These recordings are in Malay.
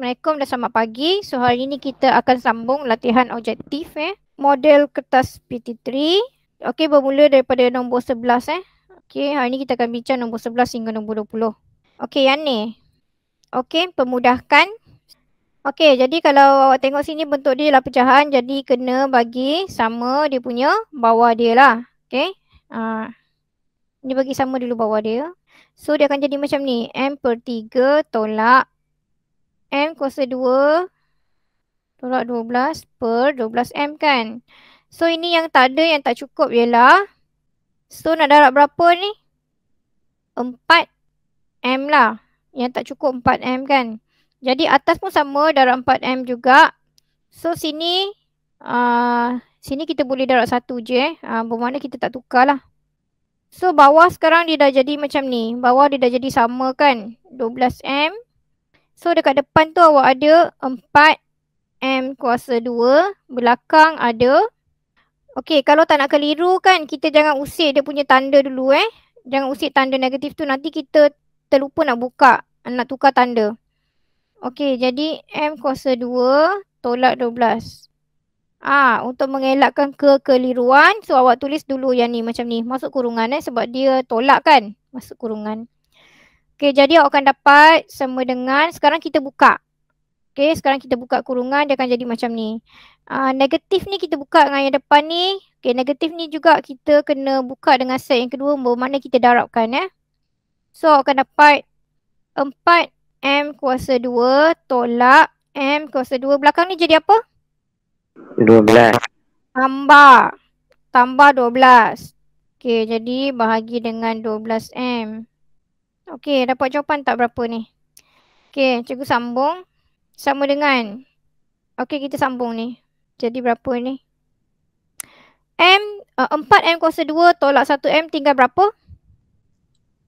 Assalamualaikum dan selamat pagi. So hari ini kita akan sambung latihan objektif model kertas PT3. Okey, bermula daripada nombor 11 Okey, hari ini kita akan bincang nombor 11 hingga nombor 20. Okey, yang ni. Okey, pemudahkan. Okey, jadi kalau awak tengok sini bentuk dia adalah pecahan, jadi kena bagi sama dia punya bawah dia lah. Okey. Ni bagi sama dulu bawah dia. So dia akan jadi macam ni. M/3 tolak M kuasa 2 tolak 12 per 12M kan. So ini yang tak ada, yang tak cukup ialah, so nak darab berapa ni? 4M lah. Yang tak cukup 4M kan. Jadi atas pun sama, darab 4M juga. So sini sini kita boleh darab 1 je bermakna kita tak tukar lah. So bawah sekarang dia dah jadi macam ni. Bawah dia dah jadi sama kan, 12M. So dekat depan tu awak ada 4M kuasa 2. Belakang ada. Okey, kalau tak nak keliru kan, kita jangan usik dia punya tanda dulu Jangan usik tanda negatif tu, nanti kita terlupa nak buka, nak tukar tanda. Okey, jadi M kuasa 2 tolak 12. Untuk mengelakkan kekeliruan, so awak tulis dulu yang ni macam ni. Masuk kurungan sebab dia tolak kan. Masuk kurungan. Okey, jadi awak akan dapat sama dengan, sekarang kita buka. Okey, sekarang kita buka kurungan, dia akan jadi macam ni. Negatif ni kita buka dengan yang depan ni. Okey, negatif ni juga kita kena buka dengan set yang kedua, bermakna kita darabkan So, awak akan dapat 4M kuasa 2 tolak M kuasa 2. Belakang ni jadi apa? 12. Tambah 12. Okey, jadi bahagi dengan 12M. Okey, dapat jawapan tak berapa ni? Okey, cikgu sambung. Sama dengan. Okey, kita sambung ni. Jadi berapa ni? 4M kuasa 2 tolak 1M tinggal berapa?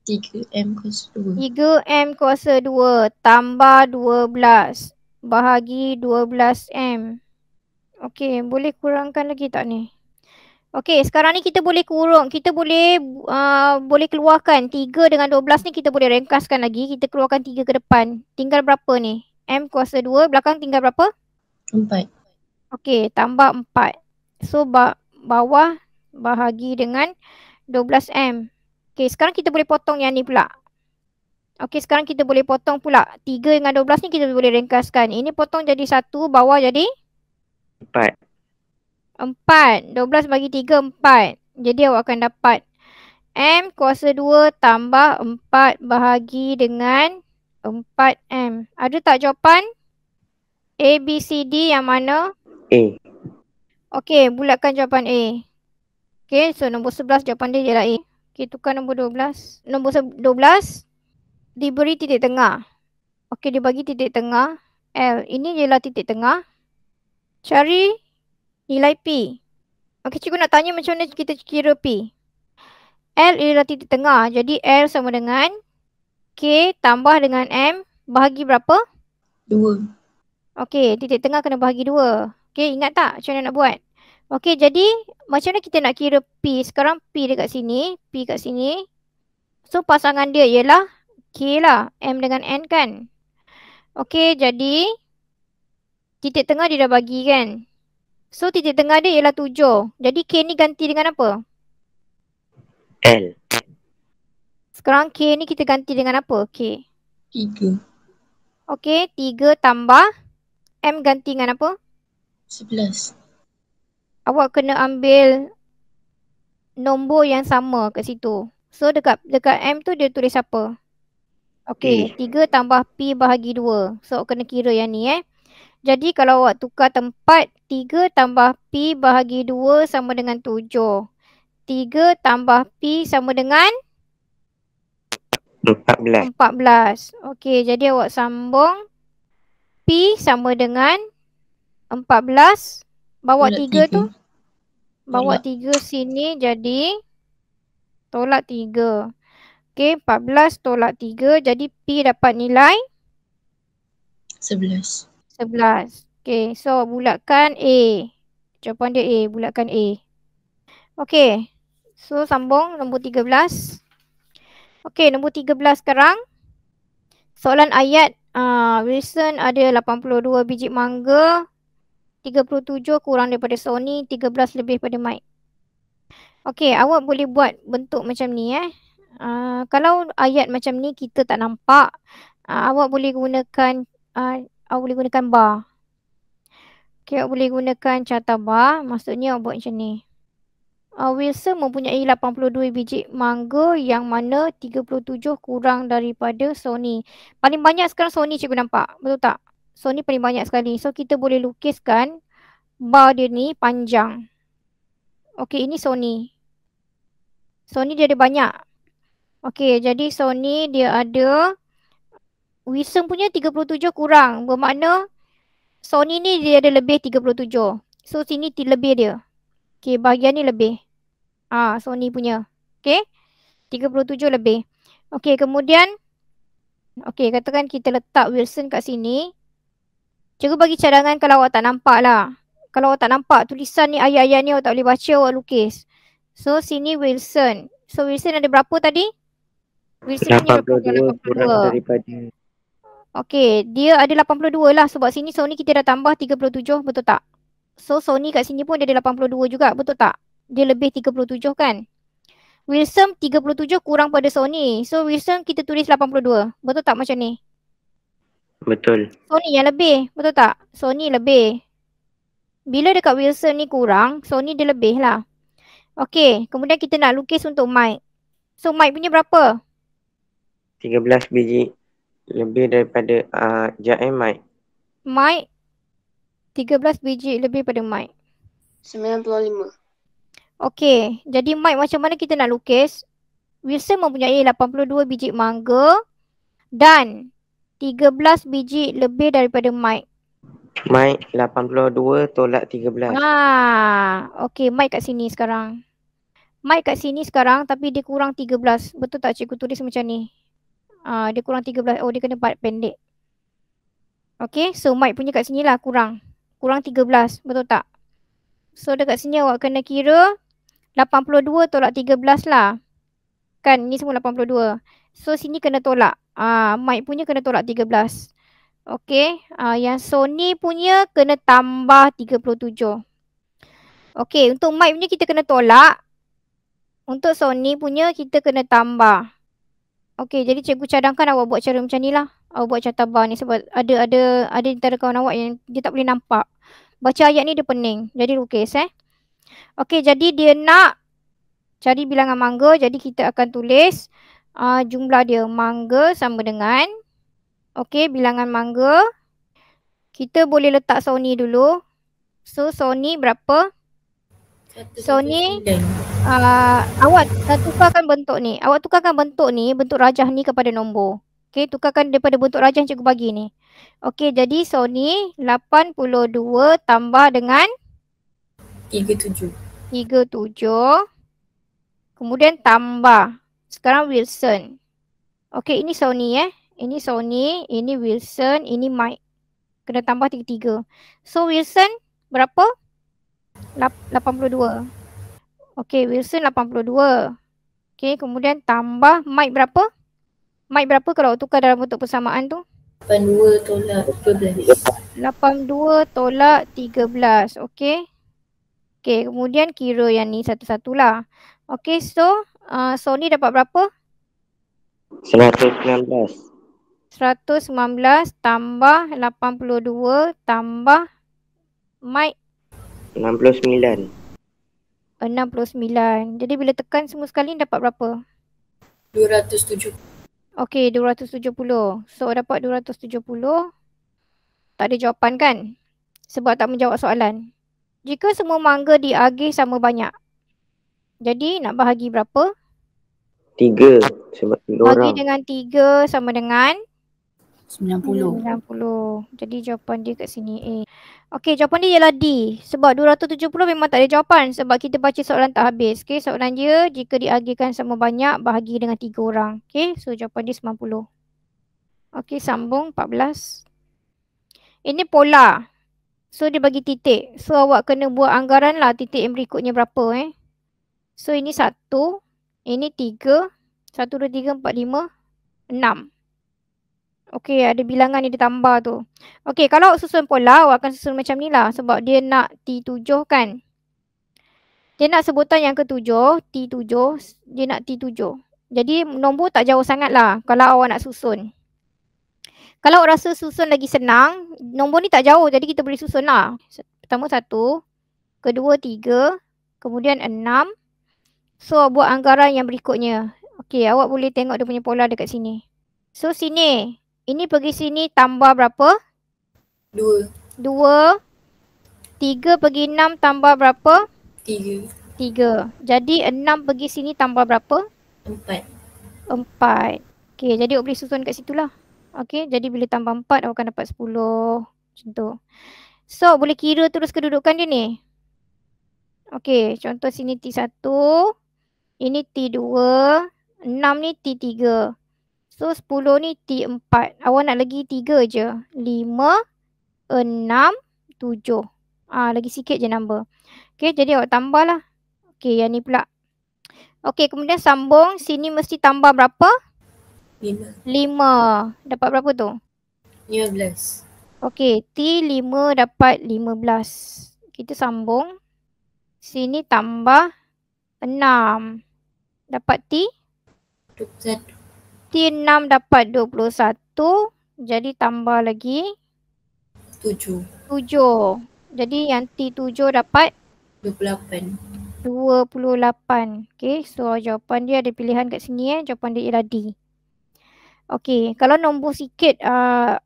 3M kuasa 2. 3M kuasa 2 tambah 12 bahagi 12M. Okey, boleh kurangkan lagi tak ni? Okey, sekarang ni kita boleh kurung. Kita boleh keluarkan 3 dengan 12 ni, kita boleh ringkaskan lagi. Kita keluarkan 3 ke depan. Tinggal berapa ni? M kuasa 2, belakang tinggal berapa? 4. Okey, tambah 4. So, bawah bahagi dengan 12M. Okey, sekarang kita boleh potong yang ni pula. Okey, sekarang kita boleh potong pula. 3 dengan 12 ni kita boleh ringkaskan. Ini potong jadi 1, bawah jadi? 4. 4. 12 bagi 3, 4. Jadi awak akan dapat M kuasa 2 tambah 4 bahagi dengan 4M. Ada tak jawapan? A, B, C, D yang mana? A. Okey, bulatkan jawapan A. Okey, so nombor 11 jawapan dia ialah A. Okey, tukar nombor 12. Nombor 12 diberi titik tengah. Okey, dia bagi titik tengah L. Ini ialah titik tengah. Cari nilai P. Okey, cikgu nak tanya macam mana kita kira P. L ialah titik tengah. Jadi L sama dengan K tambah dengan M bahagi berapa? 2. Okey, titik tengah kena bahagi 2. Okey, ingat tak macam mana nak buat? Okey, jadi macam mana kita nak kira P? Sekarang P dekat sini, P kat sini. So, pasangan dia ialah K lah. M dengan N kan? Okey, jadi titik tengah dia dah bagi kan? So, titik tengah dia ialah 7. Jadi, K ni ganti dengan apa? L. Sekarang K ni kita ganti dengan apa? K. 3. Okey, 3 tambah M ganti dengan apa? 11. Awak kena ambil nombor yang sama kat situ. So, dekat M tu dia tulis apa? Okey, 3 tambah P bahagi 2. So, awak kena kira yang ni Jadi, kalau awak tukar tempat, 3 tambah P bahagi 2 sama dengan 7. 3 tambah P sama dengan? 14. Okey, jadi awak sambung. P sama dengan 14. Bawa 3 tu. Bawa 3 sini jadi tolak 3. Okey, 14 tolak 3. Jadi P dapat nilai? 11. Okey, so bulatkan A. Jawapan dia A, bulatkan A. Okey, so sambung nombor 13. Okey, nombor 13 sekarang. Soalan ayat Wilson ada 82 biji mangga, 37 kurang daripada Sony, 13 lebih pada Mike. Okey, awak boleh buat bentuk macam ni kalau ayat macam ni kita tak nampak, awak boleh gunakan bar. Okey, awak boleh gunakan carta bar, maksudnya awak buat macam ni. Wilson mempunyai 82 biji mangga yang mana 37 kurang daripada Sony. Paling banyak sekarang Sony cikgu nampak. Betul tak? Sony paling banyak sekali. So, kita boleh lukiskan bar dia ni panjang. Okey, ini Sony. Sony dia ada banyak. Okey, jadi Sony dia ada Wilson punya 37 kurang. Bermakna Sony ni dia ada lebih 37. So, sini lebih dia. Okey, bahagian ni lebih. Sony punya. Okey. 37 lebih. Okey, kemudian katakan kita letak Wilson kat sini. Cikgu bagi cadangan kalau awak tak nampak lah. Kalau awak tak nampak tulisan ni, ayat-ayat ni awak tak boleh baca, awak lukis. So, sini Wilson. So, Wilson ada berapa tadi? Wilson punya 82 kurang daripada. Okey, dia ada 82 lah sebab sini Sony kita dah tambah 37, betul tak? So, Sony kat sini pun dia ada 82 juga, betul tak? Dia lebih 37 kan? Wilson 37 kurang pada Sony. So, Wilson kita tulis 82. Betul tak macam ni? Betul. Sony yang lebih. Betul tak? Sony lebih. Bila dekat Wilson ni kurang, Sony dia lebih lah. Okey, kemudian kita nak lukis untuk Mike. So, Mike punya berapa? 13 biji lebih daripada Mike. Mike 13 biji lebih pada Mike. 95. Okey, jadi Mike macam mana kita nak lukis? Wilson mempunyai 82 biji mangga dan 13 biji lebih daripada Mike. Mike 82 tolak 13. Okey, Mike kat sini sekarang. Mike kat sini sekarang tapi dia kurang 13. Betul tak cikgu tulis macam ni? Dia kurang 13. Oh, dia kena pendek. Okey, so Mike punya kat sini lah kurang. Kurang 13. Betul tak? So, dekat sini awak kena kira 82 tolak 13 lah. Kan, ni semua 82. So, sini kena tolak. Mike punya kena tolak 13. Okey, yang Sony punya kena tambah 37. Okey, untuk Mike punya kita kena tolak. Untuk Sony punya kita kena tambah. Okey, jadi cikgu cadangkan awak buat cara macam ni lah. Awak buat carta bar ni sebab ada antara kawan awak yang dia tak boleh nampak. Baca ayat ni dia pening. Jadi lukis Okey, jadi dia nak cari bilangan mangga. Jadi kita akan tulis jumlah dia. Mangga sama dengan. Okey, bilangan mangga. Kita boleh letak Sony dulu. So, Sony berapa? Sony, awak tukarkan bentuk ni. Awak tukarkan bentuk ni, bentuk rajah ni kepada nombor. Okey, tukarkan daripada bentuk rajah yang cikgu bagi ni. Okey, jadi Sony 82 tambah dengan 37. Kemudian tambah. Sekarang Wilson. Okey, ini Sony Ini Sony, ini Wilson, ini Mike. Kena tambah 33. So, Wilson berapa? 82. Okey, Wilson 82. Okey, kemudian tambah Mike berapa? Mike berapa kalau tukar dalam bentuk persamaan tu? 82 tolak 13. 82 tolak 13. Okey. Okey, kemudian kira yang ni satu-satulah. Okey, so Sony dapat berapa? 119. 119 tambah 82 tambah Mike 69. 69. Jadi bila tekan semua sekali dapat berapa? 270. Okey, 270. So dapat 270. Tak ada jawapan kan? Sebab tak menjawab soalan. Jika semua mangga diagih sama banyak. Jadi nak bahagi berapa? 3. Sebab 3 orang. Bagi dengan 3 sama dengan 90. 90. Jadi jawapan dia kat sini A. Okey, jawapan dia ialah D. Sebab 270 memang tak ada jawapan. Sebab kita baca soalan tak habis. Okey, soalan dia jika diagihkan sama banyak, bahagi dengan 3 orang. Okey, so jawapan dia 90. Okey, sambung 14. Ini pola. So, dia bagi titik. So, awak kena buat anggaran lah titik yang berikutnya berapa So, ini 1. Ini 3. 1, 2, 3, 4, 5, 6. Okey, ada bilangan yang ditambah tu. Okey, kalau awak susun pola, awak akan susun macam ni lah. Sebab dia nak T7 kan. Dia nak sebutan yang ketujuh, T7. Dia nak T7. Jadi nombor tak jauh sangat lah kalau awak nak susun. Kalau awak rasa susun lagi senang, nombor ni tak jauh. Jadi kita boleh susun lah. Pertama 1, kedua 3, kemudian 6. So, buat anggaran yang berikutnya. Okey, awak boleh tengok dia punya pola dekat sini. So, sini. Ini pergi sini tambah berapa? 2. 2. 3 pergi 6 tambah berapa? 3. 3. Jadi 6 pergi sini tambah berapa? 4. 4. Okey, jadi awak boleh susun kat situ lah. Okey, jadi bila tambah 4, awak akan dapat 10. Macam tu. So, boleh kira terus kedudukan dia ni. Okey, contoh sini T1. Ini T2. 6 ni T3. So, 10 ni T4. Awak nak lagi 3 je. 5, 6, 7. Lagi sikit je number. Okey, jadi awak tambah lah. Okey, yang ni pula. Okey, kemudian sambung. Sini mesti tambah berapa? 5. 5. Dapat berapa tu? 15. Okey, T5 dapat 15. Kita sambung. Sini tambah 6. Dapat T? 21. T6 dapat 21. Jadi tambah lagi 7. 7. Jadi yang T7 dapat 28. 28. Okey, so jawapan dia ada pilihan kat sini. Jawapan dia ialah D. Okey, kalau nombor sikit,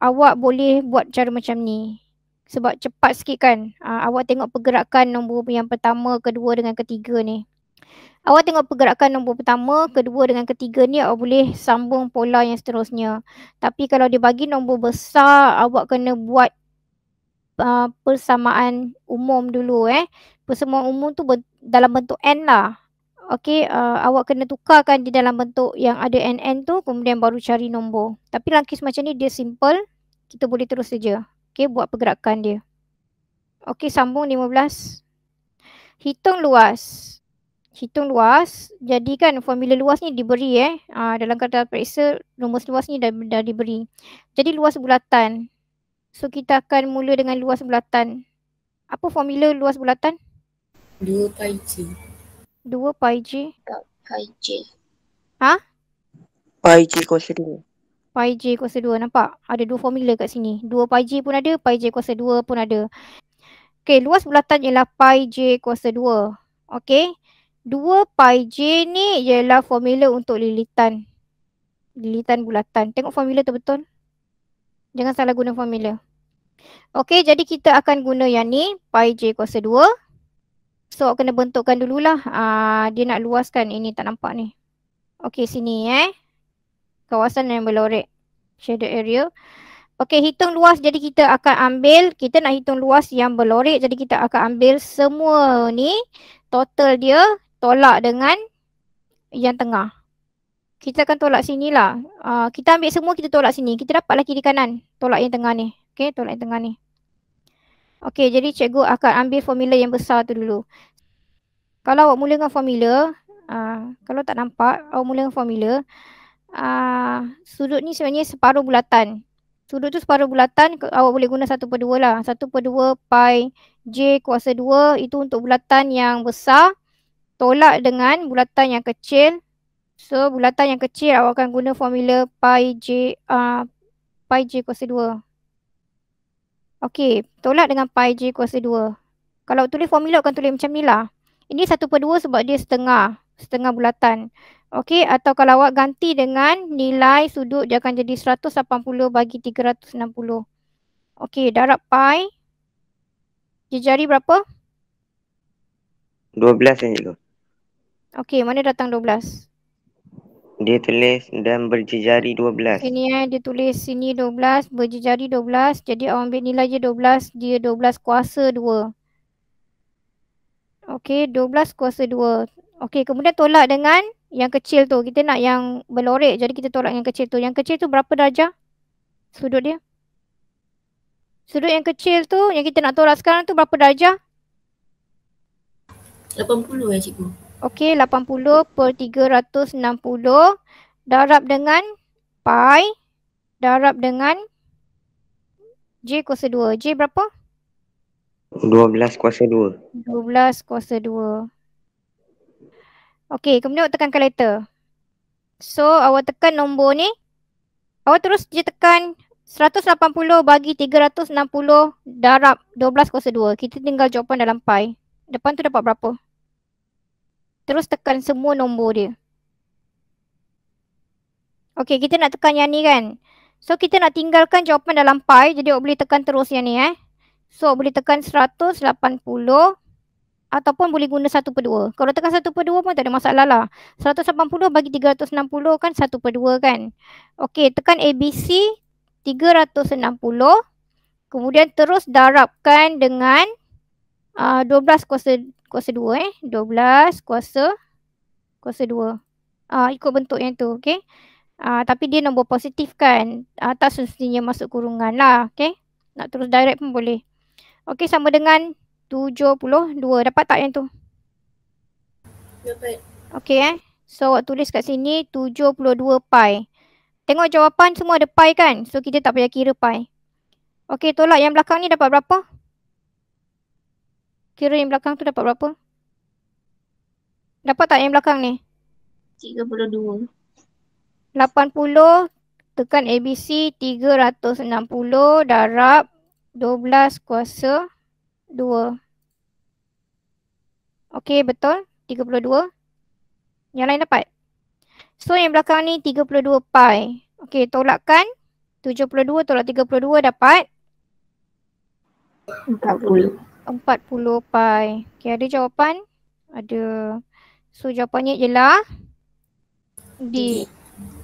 awak boleh buat cara macam ni. Sebab cepat sikit kan. Awak tengok pergerakan nombor yang pertama, kedua dengan ketiga ni. Awak tengok pergerakan nombor pertama, kedua dengan ketiga ni, awak boleh sambung pola yang seterusnya. Tapi kalau dia bagi nombor besar, awak kena buat persamaan umum dulu. Persamaan umum tu dalam bentuk N lah. Okey, awak kena tukarkan di dalam bentuk yang ada NN tu, kemudian baru cari nombor. Tapi langkah macam ni dia simple. Kita boleh terus saja. Okey, buat pergerakan dia. Okey, sambung 15. Hitung luas. Hitung luas. Jadi kan formula luas ni diberi dalam kata periksa rumus luas ni dah diberi. Jadi luas bulatan. So kita akan mula dengan luas bulatan. Apa formula luas bulatan? 2 pi J. 2 pi J. Pi J. Ha? Pi J kuasa 2. Pi J kuasa 2. Nampak? Ada dua formula kat sini. 2 pi J pun ada, pi J kuasa 2 pun ada. Okey, luas bulatan ialah pi J kuasa 2. Okey. 2 pi J ni ialah formula untuk lilitan. Lilitan bulatan. Tengok formula tu betul. Jangan salah guna formula. Okey, jadi kita akan guna yang ni. Pi J kuasa 2. So, kena bentukkan dululah. Dia nak luaskan. Ini tak nampak ni. Okey, sini kawasan yang berlorek. Shaded area. Okey, hitung luas. Jadi kita akan ambil. Kita nak hitung luas yang berlorek. Jadi kita akan ambil semua ni. Total dia. Tolak dengan yang tengah. Kita akan tolak sini lah. Kita ambil semua, kita tolak sini. Kita dapatlah kiri kanan. Tolak yang tengah ni. Okey, tolak yang tengah ni. Okey, jadi cikgu akan ambil formula yang besar tu dulu. Kalau awak mula dengan formula, kalau tak nampak, awak mula dengan formula. Sudut ni sebenarnya separuh bulatan. Sudut tu separuh bulatan, awak boleh guna 1/2 lah. 1/2 pi J kuasa 2 itu untuk bulatan yang besar. Tolak dengan bulatan yang kecil. So, bulatan yang kecil awak akan guna formula pi J kuasa 2. Okey, tolak dengan pi J kuasa 2. Kalau tulis formula akan tulis macam ni lah. Ini 1/2 sebab dia setengah bulatan. Okey, atau kalau awak ganti dengan nilai sudut, dia akan jadi 180 bagi 360. Okey, darab pi. Jari berapa? 12 kan cikgu? Okey, mana datang 12? Dia tulis dan berjejari 12. Sini dia tulis sini 12, berjejari 12. Jadi awak ambil nilai je 12, dia 12 kuasa 2. Okey, 12 kuasa 2. Okey, kemudian tolak dengan yang kecil tu. Kita nak yang berlorek, jadi kita tolak yang kecil tu. Yang kecil tu berapa darjah? Sudut dia. Sudut yang kecil tu, yang kita nak tolak sekarang tu berapa darjah? 80 cikgu. Okey, 80 per 360 darab dengan pi. darab dengan J kuasa 2. J berapa? 12 kuasa 2. 12 kuasa 2. Okey, kemudian awak tekan kalkulator. So, awak tekan nombor ni. Awak terus je tekan 180 bagi 360 darab 12 kuasa 2. Kita tinggal jawapan dalam pi. Depan tu dapat berapa? Terus tekan semua nombor dia. Okey, kita nak tekan yang ni kan. So, kita nak tinggalkan jawapan dalam pi. Jadi, awak boleh tekan terus yang ni So, boleh tekan 180 ataupun boleh guna 1/2. Kalau tekan 1/2 pun tak ada masalah lah. 180 bagi 360 kan 1/2 kan. Okey, tekan ABC 360. Kemudian terus darabkan dengan 12 kuasa 2 12 kuasa 2. Ikut bentuk yang tu, okey. Tapi dia nombor positif kan. Tak semestinya masuk kurungan lah, okey. Nak terus direct pun boleh. Okey, sama dengan 72. Dapat tak yang tu? Dapat. Okey So, awak tulis kat sini 72 pi. Tengok jawapan semua ada pi kan? So, kita tak payah kira pi. Okey, tolak yang belakang ni dapat berapa? Kira yang belakang tu dapat berapa? Dapat tak yang belakang ni? 32. 80 tekan ABC 360 darab 12 kuasa 2. Okey, betul? 32. Yang lain dapat? So, yang belakang ni 32 pi. Okey, tolakkan. 72 tolak 32 dapat? 40. 40 pi. Okey, ada jawapan? Ada. So, jawapannya ialah D.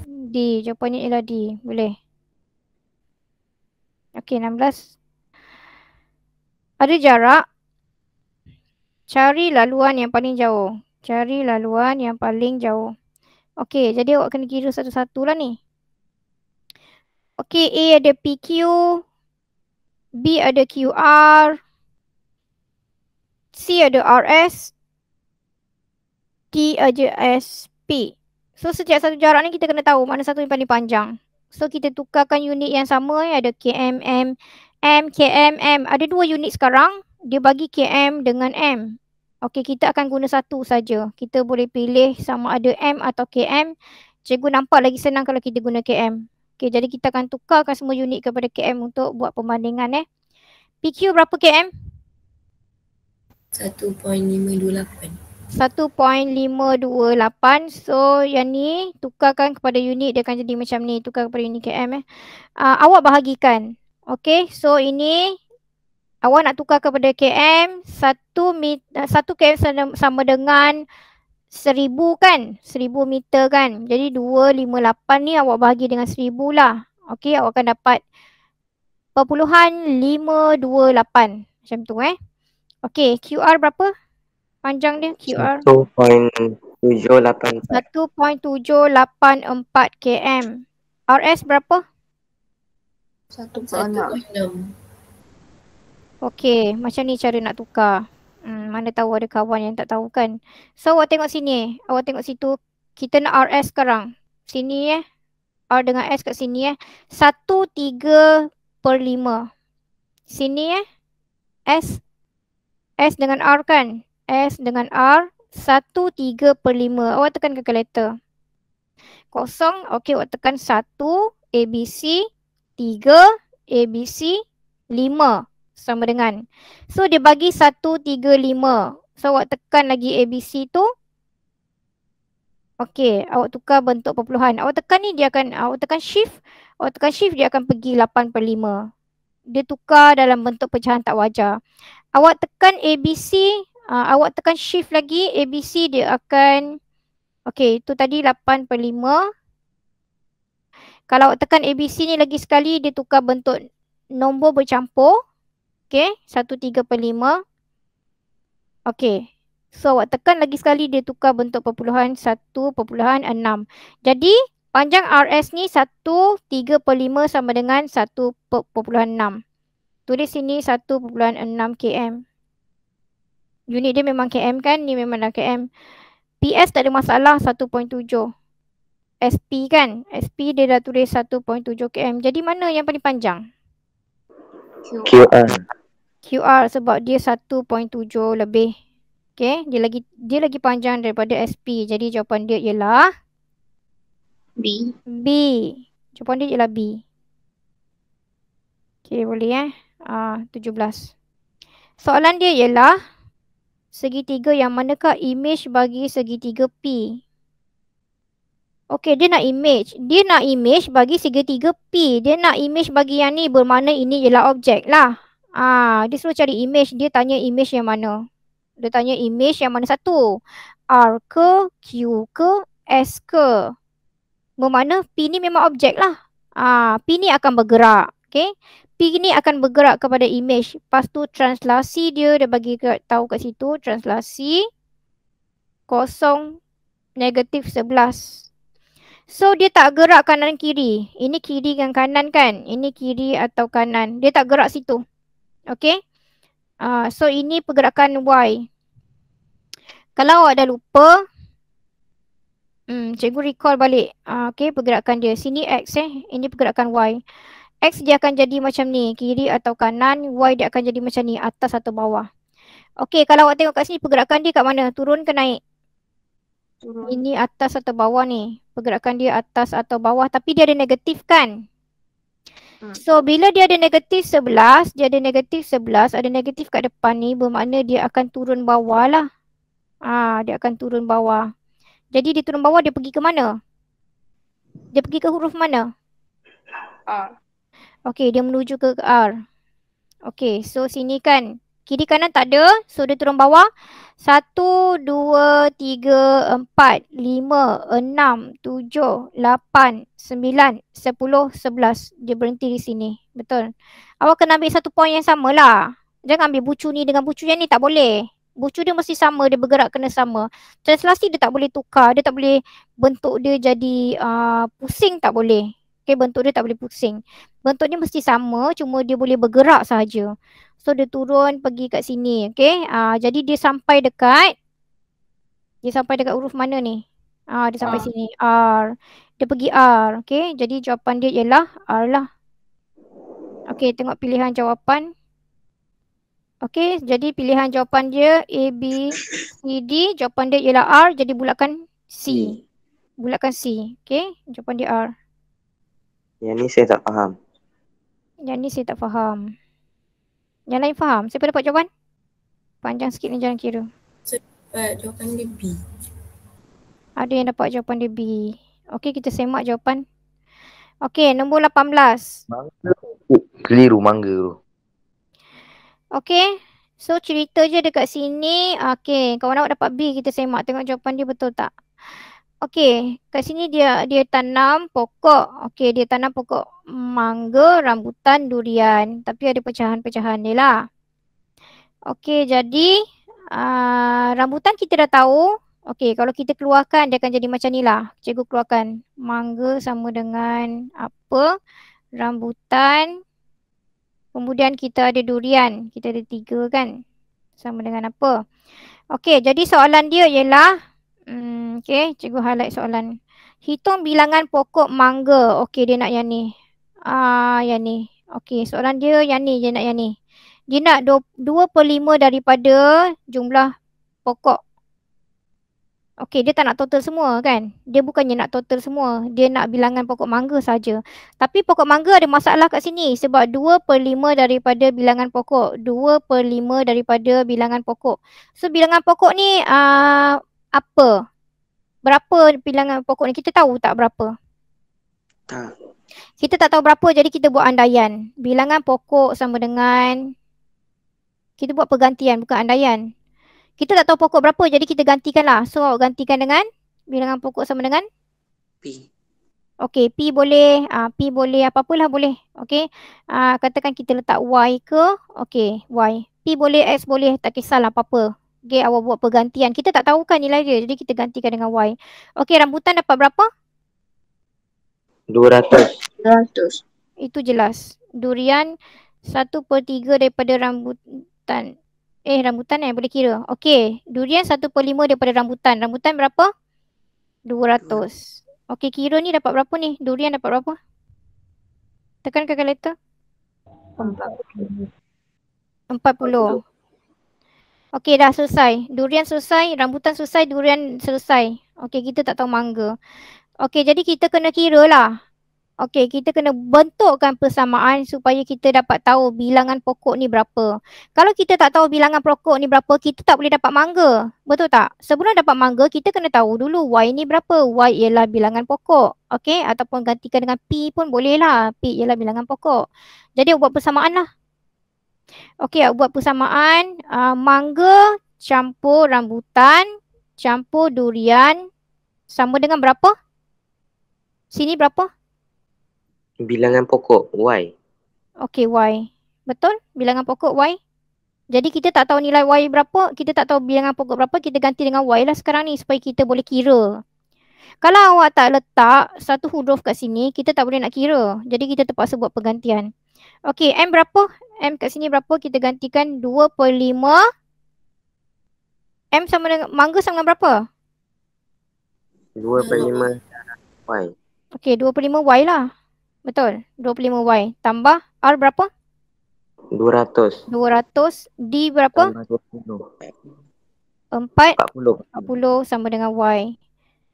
D. Jawapannya ialah D. Boleh. Okey, 16. Ada jarak. Cari laluan yang paling jauh. Cari laluan yang paling jauh. Okey, jadi awak kena kira satu-satu lah ni. Okey, A ada PQ. B ada QR. C ada RS. T ada SP. So, setiap satu jarak ni kita kena tahu mana satu yang paling panjang. So, kita tukarkan unit yang sama ada km, m, km, m. Ada 2 unit sekarang. Dia bagi km dengan m. Okey, kita akan guna satu saja. Kita boleh pilih sama ada m atau km. Cikgu nampak lagi senang kalau kita guna km. Okey, jadi kita akan tukarkan semua unit kepada km untuk buat perbandingan PQ berapa km? 1.528. 1.528. So, yang ni tukarkan kepada unit, dia akan jadi macam ni. Tukar kepada unit km awak bahagikan. Okey, so ini awak nak tukar kepada km. 1 km sama dengan 1000 kan? 1000 meter kan? Jadi 258 ni awak bahagi dengan 1000 lah. Okey, awak akan dapat .528. Macam tu Okey, QR berapa? Panjang dia QR 1.784. 1.784 km. RS berapa? 1.6. Okey, macam ni cara nak tukar. Mana tahu ada kawan yang tak tahu kan. So, awak tengok sini awak tengok situ. Kita nak RS sekarang. Sini R dengan S kat sini 1/3/5. Sini S dengan R kan? S dengan R 1/3/5. Awak tekan kalkulator. 0. Okey, awak tekan 1 ABC 3 ABC 5 sama dengan. So, dia bagi 1/3/5. So, awak tekan lagi ABC tu. Okey, awak tukar bentuk perpuluhan. Awak tekan ni dia akan, awak tekan shift. Awak tekan shift dia akan pergi 8/5. Dia tukar dalam bentuk pecahan tak wajar. Awak tekan ABC, awak tekan shift lagi, ABC dia akan, okey, itu tadi 8/5. Kalau awak tekan ABC ni lagi sekali, dia tukar bentuk nombor bercampur. Okey, 1/3/5. Okey. So, awak tekan lagi sekali, dia tukar bentuk perpuluhan 1/6. Jadi, panjang RS ni 1/3/5 sama dengan 1/6. Tulis sini 1/6 km. Unit dia memang km kan? Ni memang dah km. PS tak ada masalah 1.7. SP kan. SP dia dah tulis 1.7 km. Jadi mana yang paling panjang? QR. QR sebab dia 1.7 lebih. Okay, dia lagi panjang daripada SP. Jadi jawapan dia ialah B. B. Jawapan dia ialah B. Okay, boleh 17. Soalan dia ialah segitiga yang manakah imej bagi segitiga P? Okey, dia nak image. Dia nak image bagi segitiga P. Dia nak image bagi yang ni bermakna ini ialah objek lah. Dia suruh cari image. Dia tanya image yang mana. Dia tanya image yang mana satu. R ke, Q ke, S ke. Bermakna P ni memang objek lah. P ni akan bergerak. Okay. P ni akan bergerak kepada image. Lepas tu translasi dia bagi tahu kat situ. Translasi kosong negatif 11. So dia tak gerak kanan kiri. Ini kiri dan kanan kan. Ini kiri atau kanan. Dia tak gerak situ. Okay. So ini pergerakan Y. Kalau awak dah lupa. Cikgu recall balik. Okay, pergerakan dia. Sini X Ini pergerakan Y. X dia akan jadi macam ni. Kiri atau kanan. Y dia akan jadi macam ni. Atas atau bawah. Okay, kalau awak tengok kat sini pergerakan dia kat mana? Turun ke naik? Turun. Ini atas atau bawah ni. Pergerakan dia atas atau bawah. Tapi dia ada negatif kan? So bila dia ada negatif 11. Dia ada negatif 11. Ada negatif kat depan ni. Bermakna dia akan turun bawah lah. Dia akan turun bawah. Jadi dia turun bawah, dia pergi ke mana? Dia pergi ke huruf mana? R. Okay, dia menuju ke R. Okay, so sini kan. Kiri kanan tak ada. So dia turun bawah. 1, 2, 3, 4, 5, 6, 7, 8, 9, 10, 11. Dia berhenti di sini. Betul. Awak kena ambil satu point yang sama lah. Jangan ambil bucu ni dengan bucu yang ni, tak boleh. Bucu dia mesti sama, dia bergerak kena sama. Translasi dia tak boleh tukar, dia tak boleh bentuk dia jadi pusing, tak boleh. Okay, bentuk dia tak boleh pusing. Bentuk dia mesti sama, cuma dia boleh bergerak sahaja. So dia turun pergi kat sini, okay. Jadi dia sampai dekat huruf mana ni? Dia sampai sini, R. Dia pergi R, okay. Jadi jawapan dia ialah R lah. Okay, tengok pilihan jawapan. Okay, jadi pilihan jawapan dia A, B, C, D. Jawapan dia ialah R, jadi bulatkan C. Bulatkan C, okay. Jawapan dia R. Yang ni saya tak faham. Yang ni saya tak faham. Yang lain faham? Siapa dapat jawapan? Panjang sikit ni jangan kira. Jawapan dia B. Ada yang dapat jawapan dia B. Okay, kita semak jawapan. Okay, nombor 18. Keliru mangga tu. Okay, so cerita je dekat sini. Okay, kawan awak dapat B, kita semak tengok jawapan dia betul tak. Okay, kat sini dia tanam pokok. Okay, dia tanam pokok mangga, rambutan, durian. Tapi ada pecahan-pecahan dia lah. Okay, jadi rambutan kita dah tahu. Okay, kalau kita keluarkan dia akan jadi macam ni lah. Cikgu keluarkan. Mangga sama dengan apa? Rambutan. Kemudian kita ada durian. Kita ada 3 kan. Sama dengan apa? Okay, jadi soalan dia ialah. Okay, cikgu highlight soalan. Hitung bilangan pokok mangga. Okay, dia nak yang ni. Yang ni. Okay, soalan dia yang ni. Dia nak yang ni. Dia nak 2/5 daripada jumlah pokok. Okay, dia tak nak total semua kan. Dia bukannya nak total semua. Dia nak bilangan pokok mangga saja. Tapi pokok mangga ada masalah kat sini. Sebab 2/5 daripada bilangan pokok. 2/5 daripada bilangan pokok. So bilangan pokok ni apa? Berapa bilangan pokok ni? Kita tahu tak berapa? Tak. Kita tak tahu berapa, jadi kita buat andaian. Bilangan pokok sama dengan. Kita buat pergantian, bukan andaian. Kita tak tahu pokok berapa, jadi kita gantikan lah. So, gantikan dengan bilangan pokok sama dengan P. Okay, P boleh. P boleh, apa-apalah boleh. Okay. Katakan kita letak Y ke. Okay, Y. P boleh, X boleh. Tak kisahlah apa-apa. Okay, awak buat pergantian. Kita tak tahu kan nilai dia, jadi kita gantikan dengan Y. Okay, rambutan dapat berapa? 200. Itu jelas. Durian 1/3 daripada rambutan. Rambutan boleh kira. Okey, durian 1/5 daripada rambutan. Rambutan berapa? 200. Okey, kira ni dapat berapa ni? Durian dapat berapa? Tekan kalkulator. 40. Okey, dah selesai. Durian selesai, rambutan selesai, durian selesai. Okey, kita tak tahu mangga. Okey, jadi kita kena kira lah. Okey, kita kena bentukkan persamaan supaya kita dapat tahu bilangan pokok ni berapa. Kalau kita tak tahu bilangan pokok ni berapa, kita tak boleh dapat mangga. Betul tak? Sebelum dapat mangga, kita kena tahu dulu Y ni berapa. Y ialah bilangan pokok. Okey, ataupun gantikan dengan P pun boleh lah. P ialah bilangan pokok. Jadi, buat persamaan lah. Okey, buat persamaan. Mangga campur rambutan campur durian sama dengan berapa? Sini berapa? Bilangan pokok Y. Okey, Y. Betul? Bilangan pokok Y. Jadi kita tak tahu nilai Y berapa, kita tak tahu bilangan pokok berapa, kita ganti dengan Y lah sekarang ni supaya kita boleh kira. Kalau awak tak letak satu huruf kat sini, kita tak boleh nak kira. Jadi kita terpaksa buat pergantian. Okey, M berapa? M kat sini berapa? Kita gantikan 2/5. M sama dengan, mangga sama dengan berapa? 2/5 Y. Okey, 2/5 Y lah. Betul, 25 Y. Tambah R berapa? 200. 200. D berapa? 40. 40 sama dengan Y.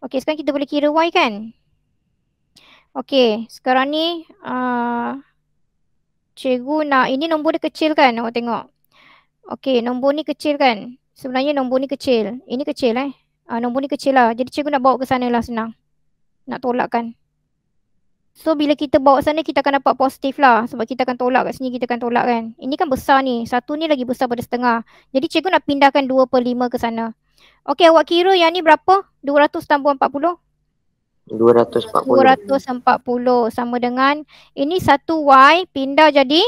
Okey, sekarang kita boleh kira Y kan? Okey, sekarang ni cikgu nak, ini nombor dia kecil kan, awak tengok. Okey, nombor ni kecil kan? Sebenarnya nombor ni kecil. Ini kecil nombor ni kecil lah. Jadi cikgu nak bawa ke sana lah, senang. Nak tolak kan. So, bila kita bawa sana, kita akan dapat positif lah. Sebab kita akan tolak kat sini, kita akan tolak kan. Ini kan besar ni. Satu ni lagi besar pada setengah. Jadi, cikgu nak pindahkan 2/5 ke sana. Okey, awak kira yang ni berapa? 200 tambah 40? 240. 240 sama dengan, ini 1Y pindah jadi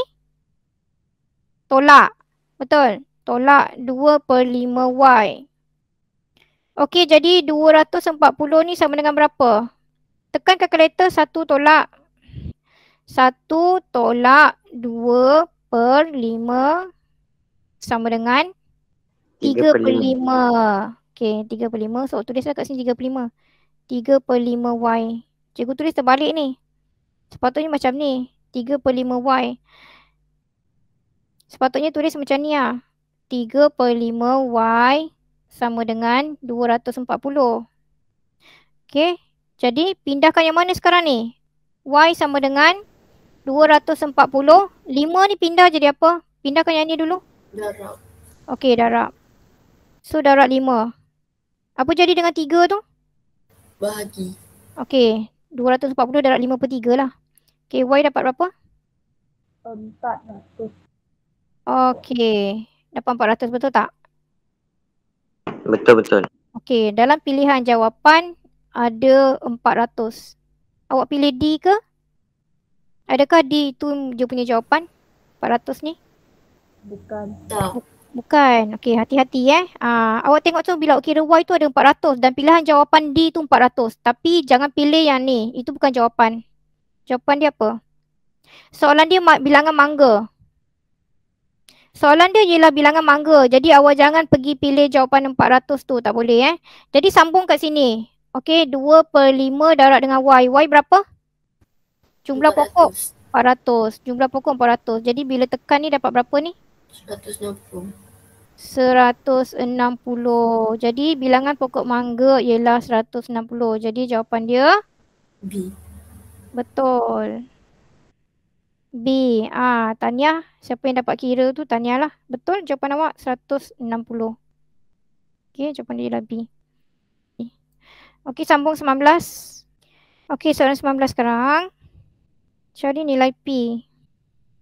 tolak. Betul? Tolak 2/5Y. Okey, jadi 240 ni sama dengan berapa? Tekan kalkulator, 1 tolak 2/5 sama dengan 3/5. Okey, 3/5. So, tulislah kat sini 3/5. 3/5Y. Cikgu tulis terbalik ni. Sepatutnya macam ni. 3/5Y. Sepatutnya tulis macam ni lah. 3/5Y sama dengan 240. Okey. Jadi, pindahkan yang mana sekarang ni? Y sama dengan 240. 5 ni pindah jadi apa? Pindahkan yang ni dulu. Darab. Okey, darab. So, darab 5. Apa jadi dengan 3 tu? Bahagi. Okey, 240 darab 5/3 lah. Okey, Y dapat berapa? 400. Okey, dapat 400, betul tak? Betul. Okey, dalam pilihan jawapan ada 400. Awak pilih D ke? Adakah D itu dia punya jawapan? 400 ni? Bukan. Tak. Bukan. Okey, hati-hati awak tengok tu bila awak kira Y tu ada 400 dan pilihan jawapan D tu 400. Tapi jangan pilih yang ni. Itu bukan jawapan. Jawapan dia apa? Soalan dia bilangan mangga. Soalan dia ialah bilangan mangga. Jadi awak jangan pergi pilih jawapan 400 tu. Tak boleh Jadi sambung kat sini. Okey, 2/5 darab dengan Y. Y berapa? Jumlah 400. pokok 400. Jumlah pokok 400. Jadi bila tekan ni dapat berapa ni? 160. 160. Jadi bilangan pokok mangga ialah 160. Jadi jawapan dia B. betul. B. Tahniah. Siapa yang dapat kira tu tahniah lah. Betul jawapan awak 160. Okey, jawapan dia ialah B. Okey, sambung 19. Okey, soalan 19 sekarang. Cari nilai P.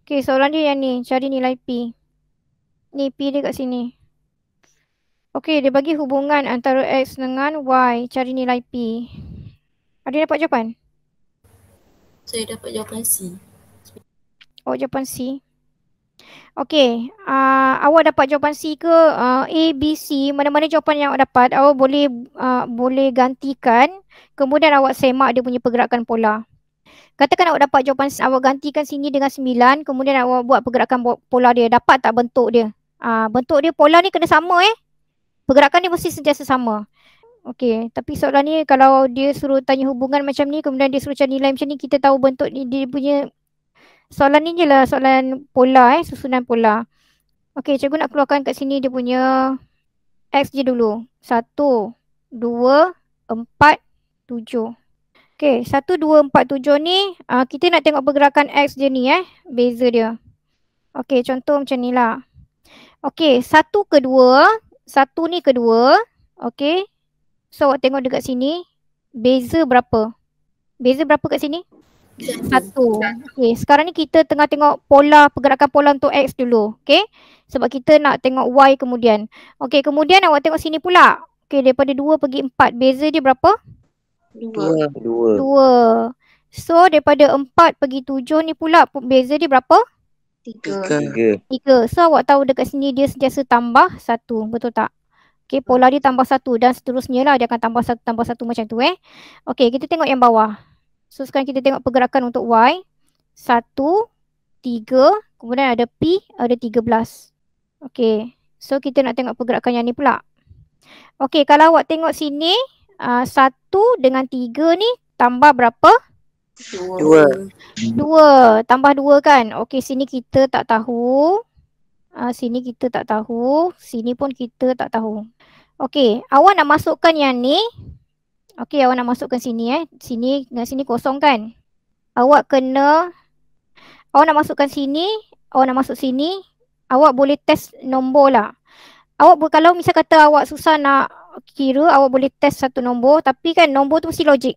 Okey, soalan dia yang ni. Cari nilai P. Ni P dia kat sini. Okey, dia bagi hubungan antara X dengan Y. Cari nilai P. Ada dapat jawapan? Saya dapat jawapan C. Oh, jawapan C. Okey, awak dapat jawapan C ke A, B, C, mana-mana jawapan yang awak dapat, awak boleh gantikan, kemudian awak semak dia punya pergerakan pola. Katakan awak dapat jawapan C, awak gantikan sini dengan 9, kemudian awak buat pergerakan pola dia, dapat tak bentuk dia? Bentuk dia, pola ni kena sama Pergerakan dia mesti sentiasa sama. Okey, tapi soalan ni kalau dia suruh tanya hubungan macam ni, kemudian dia suruh cari nilai macam ni, kita tahu bentuk ni dia punya soalan ni je lah, soalan pola susunan pola. Okey, cikgu nak keluarkan kat sini dia punya X je dulu. 1, 2, 4, 7. Okey, 1, 2, 4, 7 ni kita nak tengok pergerakan X dia ni beza dia. Okey, contoh macam ni lah. Okey, 1 ke 2, 1 ni ke 2. Okey. So awak tengok dekat sini, beza berapa? Beza berapa kat sini? 1. Okey, sekarang ni kita tengah tengok pola, pergerakan pola untuk X dulu. Okey. Sebab kita nak tengok Y kemudian. Okey, kemudian awak tengok sini pula. Okey, daripada 2 pergi 4, beza dia berapa? 2. So daripada 4 pergi 7 ni pula beza dia berapa? 3. So awak tahu dekat sini dia sentiasa tambah 1, betul tak? Okey, pola dia tambah 1 dan seterusnya lah, dia akan tambah 1 macam tu Okey, kita tengok yang bawah. So sekarang kita tengok pergerakan untuk Y. 1, 3, kemudian ada P, ada 13. Okey, so kita nak tengok pergerakan yang ni pula. Okey, kalau awak tengok sini, 1 dengan 3 ni tambah berapa? 2. Tambah 2 kan? Okey, sini kita tak tahu. Sini kita tak tahu. Sini pun kita tak tahu. Okey, awak nak masukkan yang ni. Okey, awak nak masukkan sini Sini dengan sini kosong kan? Awak nak masukkan sini, awak nak masuk sini. Awak boleh test nombor lah. Kalau misal kata awak susah nak kira, awak boleh test satu nombor. Tapi kan nombor tu mesti logik.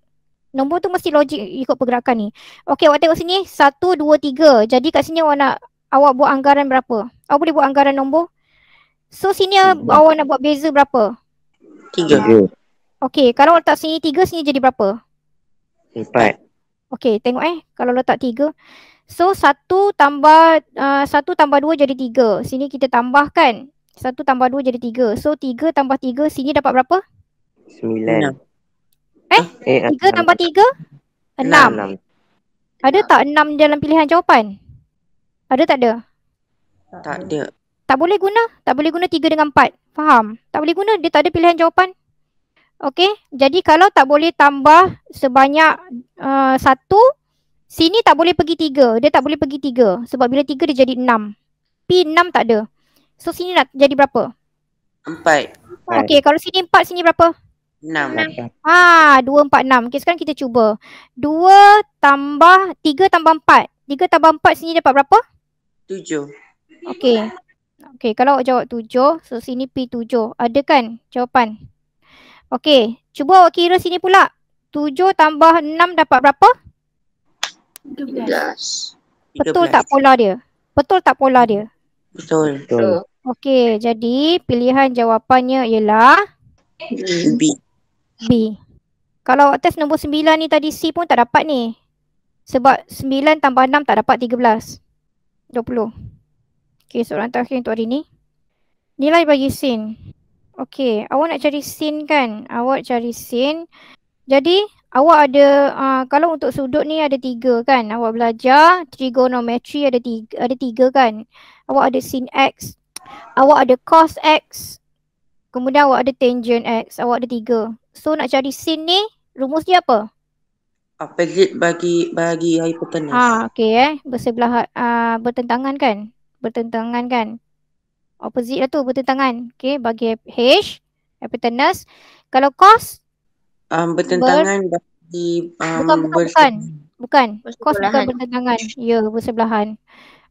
Nombor tu mesti logik ikut pergerakan ni. Okey, awak tengok sini. 1, 2, 3. Jadi kat sini awak buat anggaran berapa? Awak boleh buat anggaran nombor. So sini awak nak buat beza berapa? 3. Okey, kalau letak sini 3, sini jadi berapa? 4. Okey, tengok kalau letak 3. So 1 tambah 2 jadi 3. Sini kita tambahkan. 1 tambah 2 jadi 3. So 3 tambah 3, sini dapat berapa? 9. 3 tambah 3? 6. Ada tak 6 dalam pilihan jawapan? Ada tak ada? Tak ada. Tak boleh guna 3 dengan 4. Faham? Tak boleh guna, dia tak ada pilihan jawapan. Okey, jadi kalau tak boleh tambah sebanyak 1, sini tak boleh pergi 3. Dia tak boleh pergi 3. Sebab bila 3 dia jadi 6. P6 tak ada. So sini nak jadi berapa? 4. Okey, kalau sini 4, sini berapa? 6. 2, 4, 6. Okey, sekarang kita cuba. 3 tambah 4. 3 tambah 4, sini dapat berapa? 7. Okey, kalau awak jawab 7, so sini P7. Ada kan jawapan? Okey, cuba awak kira sini pula. 7 tambah 6 dapat berapa? 13. Betul tak pola dia? Betul. Okey, jadi pilihan jawapannya ialah B. Kalau awak test nombor 9 ni tadi, C pun tak dapat ni. Sebab 9 tambah 6 tak dapat 13. 20. Okey, soalan terakhir untuk hari ni. Nilai bagi sin. Okey, awak nak cari sin kan? Awak cari sin. Jadi, awak ada, kalau untuk sudut ni ada 3 kan? Awak belajar trigonometry ada 3 kan? Awak ada sin X. Awak ada cos X. Kemudian awak ada tangent X. Awak ada 3. So, nak cari sin ni, rumus dia apa? Opposite bagi hipotenus. Okey bersebelahan, bertentangan kan? Opposite lah tu, bertentangan. Okey, bagi H, hypotenuse. Kalau cos? Bertentangan bagi Bukan. Cos bukan bertentangan. Ya, bersebelahan.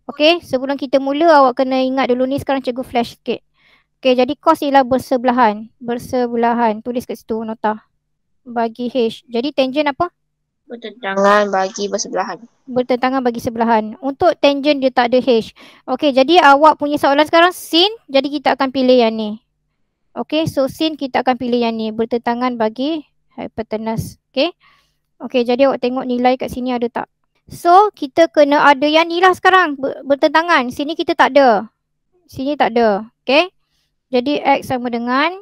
Okey, sebelum kita mula awak kena ingat dulu ni, sekarang cikgu flash sikit. Okey, jadi cos ialah bersebelahan. Tulis kat situ nota. Bagi H. Jadi tangent apa? Bertentangan bagi bersebelahan. Untuk tangent dia tak ada H. Okey, jadi awak punya soalan sekarang sin. Jadi kita akan pilih yang ni. Okey, so sin kita akan pilih yang ni. Bertentangan bagi hypotenuse. Okey, jadi awak tengok nilai kat sini ada tak? So, kita kena ada yang ni lah sekarang. Bertentangan. Sini kita tak ada. Okey. Jadi X sama dengan,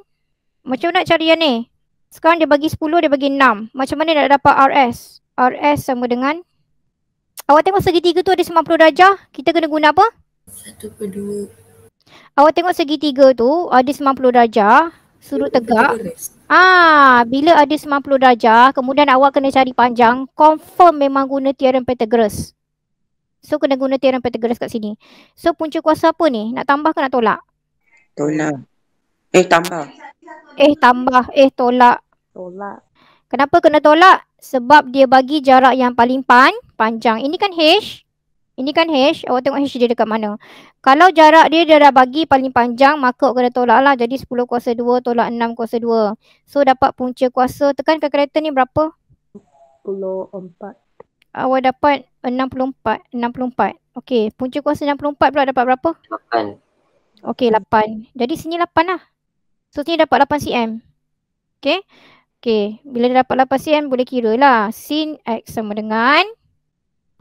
macam nak cari yang ni? Sekarang dia bagi 10, dia bagi 6. Macam mana nak dapat RS? RS sama dengan, awak tengok segitiga tu ada 90 darjah. Kita kena guna apa? 1/2. Awak tengok segitiga tu ada 90 darjah. Sudut tegak. Bila ada 90 darjah, kemudian awak kena cari panjang, confirm memang guna teorem Pythagoras. So, kena guna teorem Pythagoras kat sini. So, punca kuasa apa ni? Nak tambah ke nak tolak? Tolak. Tambah. Tambah. Tolak. Tolak. Kenapa kena tolak? Sebab dia bagi jarak yang paling panjang. Ini kan H. Ini kan H. Awak tengok H dia dekat mana. Kalau jarak dia dah bagi paling panjang, maka awak kena tolak lah. Jadi 10 kuasa 2 tolak 6 kuasa 2. So, dapat punca kuasa. Tekan kalkulator ni berapa? 64. Awak dapat 64. Okey, punca kuasa 64 pula dapat berapa? 8. Okey, 8. Jadi sini 8 lah. So, sini dapat 8 cm. Okey, bila dia dapat 8 cm boleh kira lah. Sin X sama dengan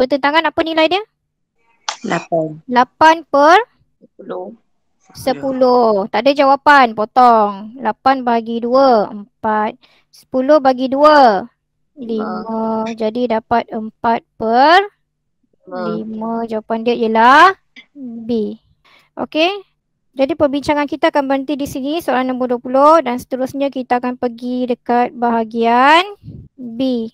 pertentangan apa nilai dia? 8. 8 per 10. 10. Tak ada jawapan, potong. 8 bagi 2, 4. 10 bagi 2, 5. Jadi dapat 4 per 5. Jawapan dia ialah B. Okey. Jadi perbincangan kita akan berhenti di sini, soalan nombor 20, dan seterusnya kita akan pergi dekat bahagian B.